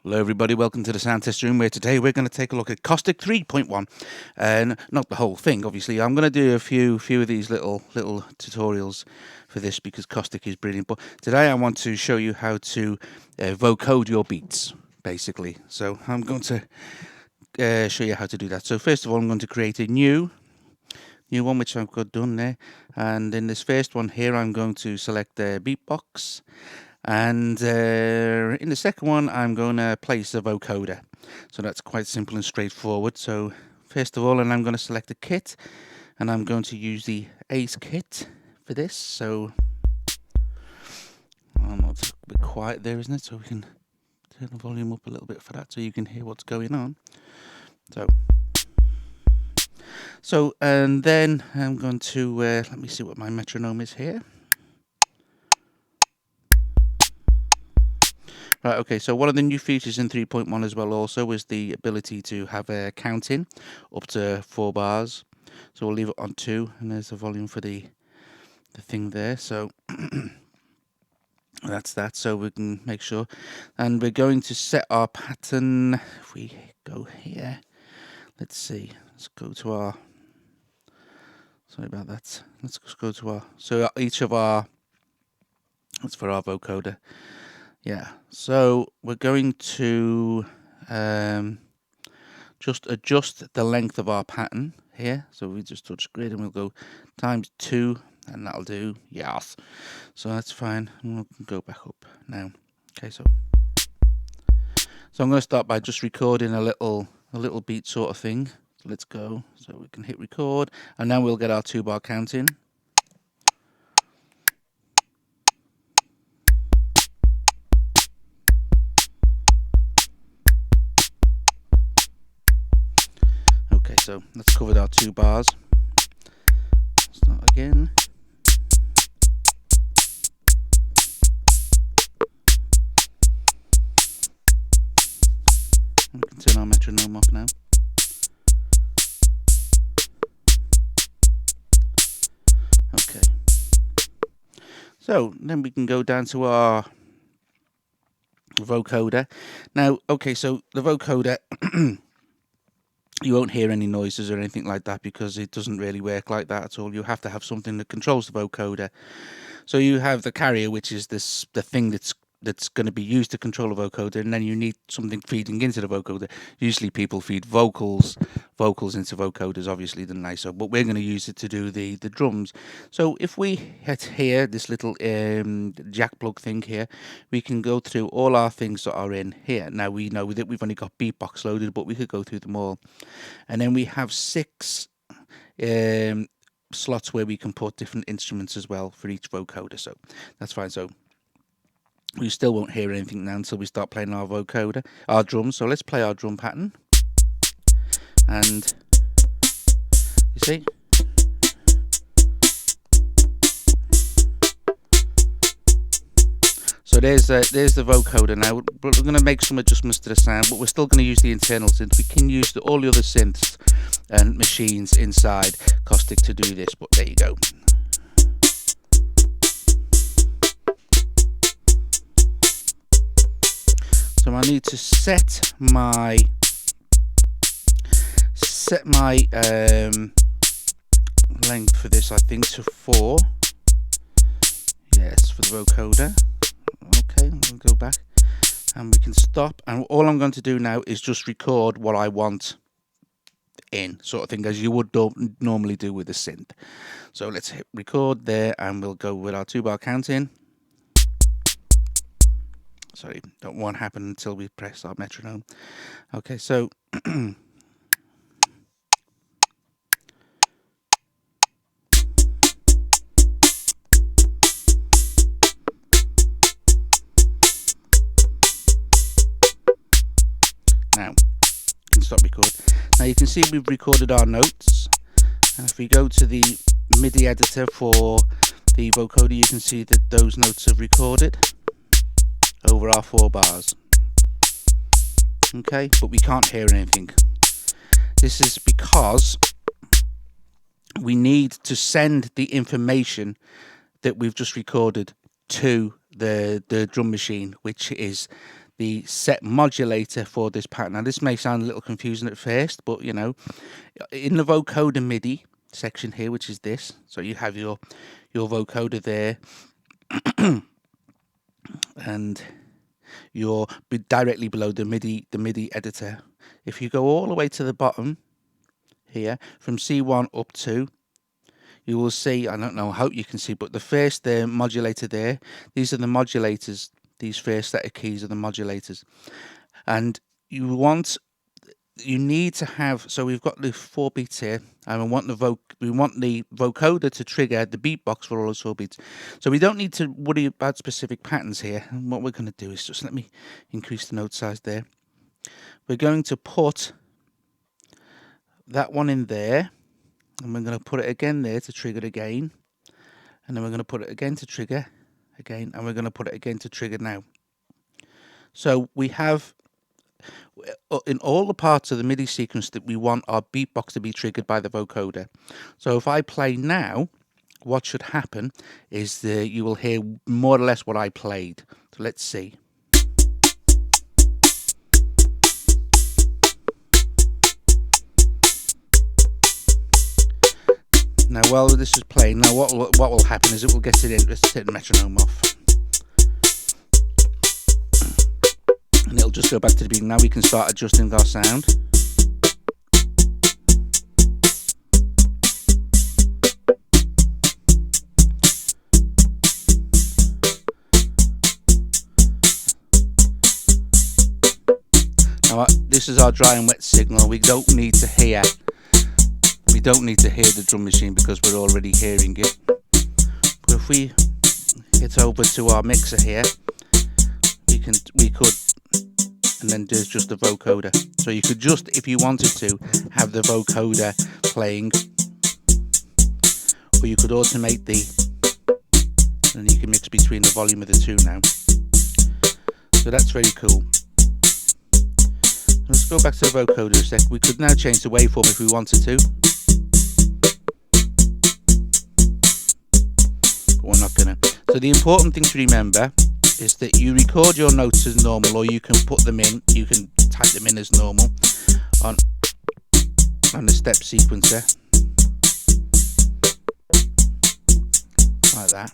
Hello everybody, welcome to the Sound Test Room, where today we're going to take a look at Caustic 3.1, and not the whole thing obviously. I'm going to do a few of these little tutorials for this because Caustic is brilliant, but today I want to show you how to vocode your beats basically. So I'm going to show you how to do that. So first of all, I'm going to create a new one, which I've got done there, and in this first one here I'm going to select the beatbox. And in the second one, I'm going to place a vocoder. So that's quite simple and straightforward. So first of all, and I'm going to select a kit, and I'm going to use the Ace kit for this. So it's a bit quiet there, isn't it? So we can turn the volume up a little bit for that, so you can hear what's going on. So and then I'm going to let me see what my metronome is here. Right, okay, so one of the new features in 3.1 as well also is the ability to have a counting up to 4 bars. So we'll leave it on 2, and there's the volume for the thing there. So that's that, so we can make sure. And we're going to set our pattern. If we go here, let's see, let's go to our, sorry about that. Let's just go to our, so each of our, that's for our vocoder. Yeah, so we're going to just adjust the length of our pattern here. So we just touch grid and we'll go times 2, and that'll do. Yes. So that's fine. And we'll go back up now. Okay, so I'm going to start by just recording a little beat sort of thing. So let's go. So we can hit record, and now we'll get our 2-bar counting. Okay, so let's cover our 2 bars. Start again. We can turn our metronome off now. Okay. So then we can go down to our vocoder. Now, okay, so the vocoder you won't hear any noises or anything like that because it doesn't really work like that at all. You have to have something that controls the vocoder. So you have the carrier, which is the thing that's going to be used to control a vocoder, and then you need something feeding into the vocoder. Usually people feed vocals into vocoders, obviously, than ISO, but we're going to use it to do the drums. So if we hit here, this little jack plug thing here, we can go through all our things that are in here. Now we know that we've only got beatbox loaded, but we could go through them all. And then we have 6 slots where we can put different instruments as well for each vocoder. So that's fine. So we still won't hear anything now until we start playing our vocoder, our drums. So let's play our drum pattern. And you see, so there's the vocoder now. We're going to make some adjustments to the sound, but we're still going to use the internal synth. We can use all the other synths and machines inside Caustic to do this, but there you go. So I need to set my length for this, I think, to 4. Yes, for the vocoder. Okay, we'll go back and we can stop. And all I'm going to do now is just record what I want in, sort of thing, as you would normally do with a synth. So let's hit record there, and we'll go with our 2-bar counting. Sorry, that won't happen until we press our metronome. Okay, so now you can stop record. Now you can see we've recorded our notes, and if we go to the MIDI editor for the vocoder, you can see that those notes have recorded over our 4 bars. Okay, but we can't hear anything. This is because we need to send the information that we've just recorded to the drum machine, which is the set modulator for this pattern. Now this may sound a little confusing at first, but you know, in the Vocoder MIDI section here, which is this, so you have your vocoder there, and you're directly below the MIDI editor. If you go all the way to the bottom here, from C1 up to, you will see, I don't know, I hope you can see, but the first modulator there, these are the modulators. These first set of keys are the modulators, and you need to have, so we've got the 4 beats here, and we want the vocoder to trigger the beatbox for all those 4 beats. So we don't need to worry about specific patterns here. And what we're going to do is just, let me increase the note size there. We're going to put that one in there, and we're going to put it again there to trigger it again, and then we're going to put it again to trigger again, and we're going to put it again to trigger now. So we have, in all the parts of the MIDI sequence that we want our beatbox to be triggered by the vocoder. So if I play now, what should happen is you will hear more or less what I played. So let's see. Now while this is playing, now what will happen is it will get the metronome off. And it'll just go back to the beginning. Now we can start adjusting our sound. Now this is our dry and wet signal. We don't need to hear the drum machine because we're already hearing it. But if we hit over to our mixer here, we could, and then there's just the vocoder. So you could just, if you wanted to, have the vocoder playing, or you could automate and you can mix between the volume of the two now. So that's very cool. Let's go back to the vocoder a sec. We could now change the waveform if we wanted to. We're not gonna. So the important thing to remember is that you record your notes as normal, or you can put them in, you can type them in as normal on the step sequencer, like that.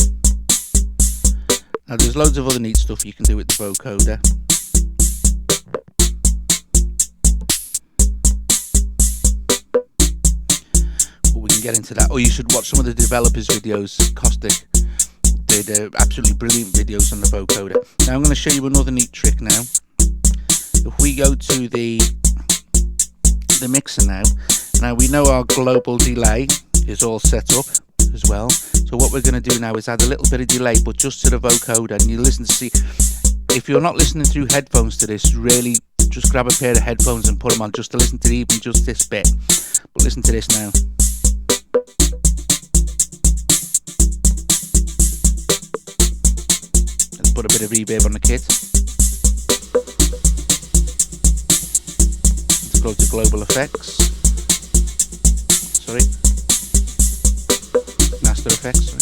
Now there's loads of other neat stuff you can do with the vocoder. But we can get into that, or you should watch some of the developers' videos. Caustic did absolutely brilliant videos on the vocoder. Now I'm going to show you another neat trick now. If we go to the mixer now we know our global delay is all set up as well. So what we're going to do now is add a little bit of delay, but just to the vocoder, and you listen to see. If you're not listening through headphones to this, really just grab a pair of headphones and put them on just to listen to even just this bit. But listen to this now. Put a bit of reverb on the kit. Let's go to global effects. Sorry. Master effects, sorry.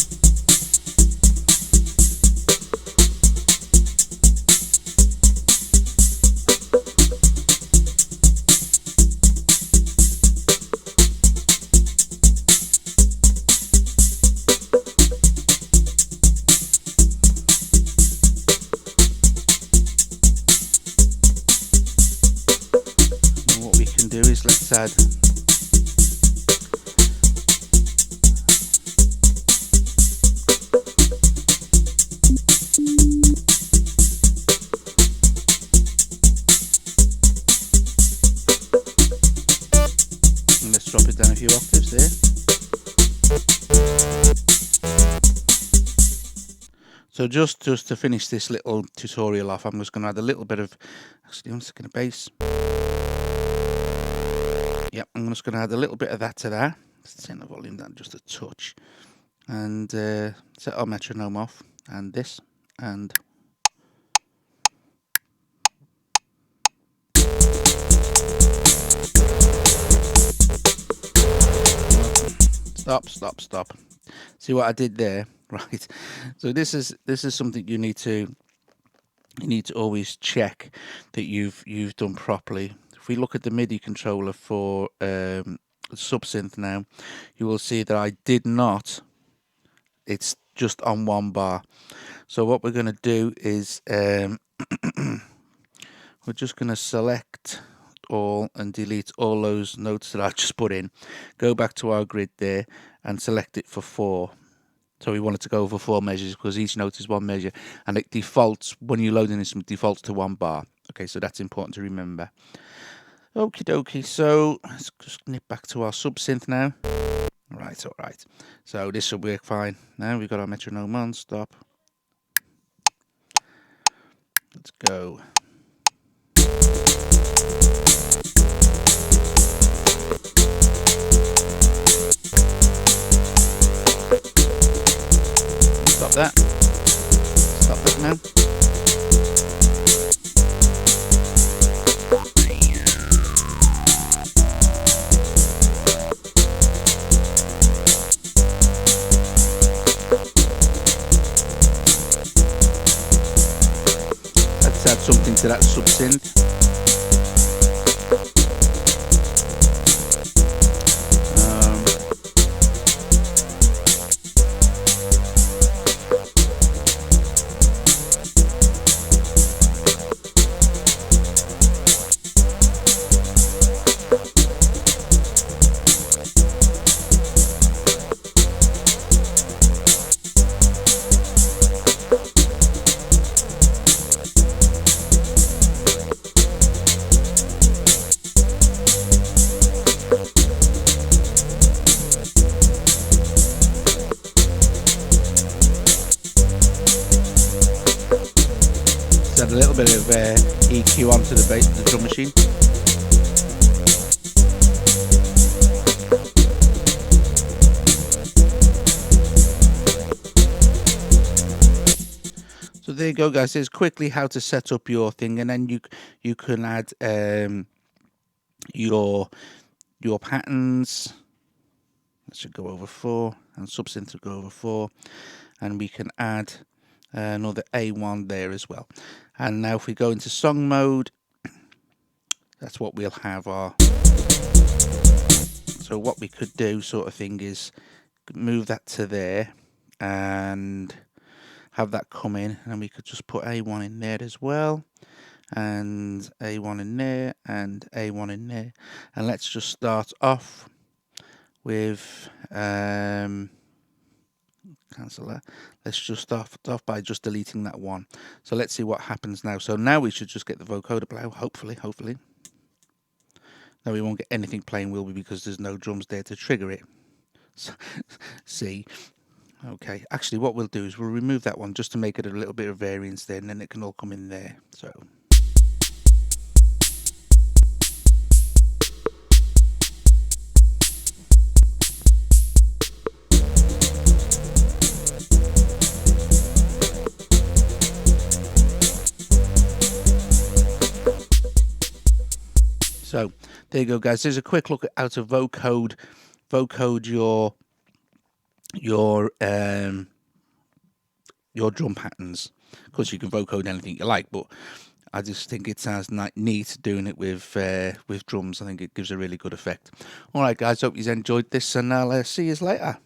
Let's add and let's drop it down a few octaves there. So just to finish this little tutorial off, I'm just going to add a little bit of, actually one second, of bass. Yep, I'm just going to add a little bit of that to that. Let's turn the volume down just a touch. And set our metronome off. And this. And stop. See what I did there? Right. So this is something you need to you need to always check that you've done properly. If we look at the MIDI controller for subsynth now, you will see that I did not. It's just on one bar. So what we're going to do is we're just going to select all and delete all those notes that I just put in. Go back to our grid there and select it for 4. So we want it to go over 4 measures because each note is 1 measure, and it defaults when you're loading this. It defaults to 1 bar. Okay, so that's important to remember. Okie dokie. So let's just nip back to our subsynth now. Right, all right. So this will work fine. Now we've got our metronome on. Stop. Let's go. Stop that. Stop that now. Let's add something to that subsynth. Add a little bit of EQ onto the bass, the drum machine. So there you go, guys. Here's quickly how to set up your thing, and then you can add your patterns. That should go over 4, and subsynth will go over 4, and we can add another A1 there as well. And now if we go into song mode, that's what we'll have our. So what we could do sort of thing is move that to there and have that come in, and we could just put A1 in there as well, and A1 in there, and A1 in there. And let's just start off with cancel that. Let's just start off by just deleting that one. So let's see what happens now. So now we should just get the vocoder play, hopefully. Now we won't get anything playing, will we, because there's no drums there to trigger it. See. Okay, actually what we'll do is we'll remove that one just to make it a little bit of variance there, and then it can all come in there. So there you go, guys. There's a quick look at how to vocode your drum patterns. Of course, you can vocode anything you like, but I just think it sounds neat doing it with drums. I think it gives a really good effect. All right, guys. Hope you enjoyed this, and I'll see you later.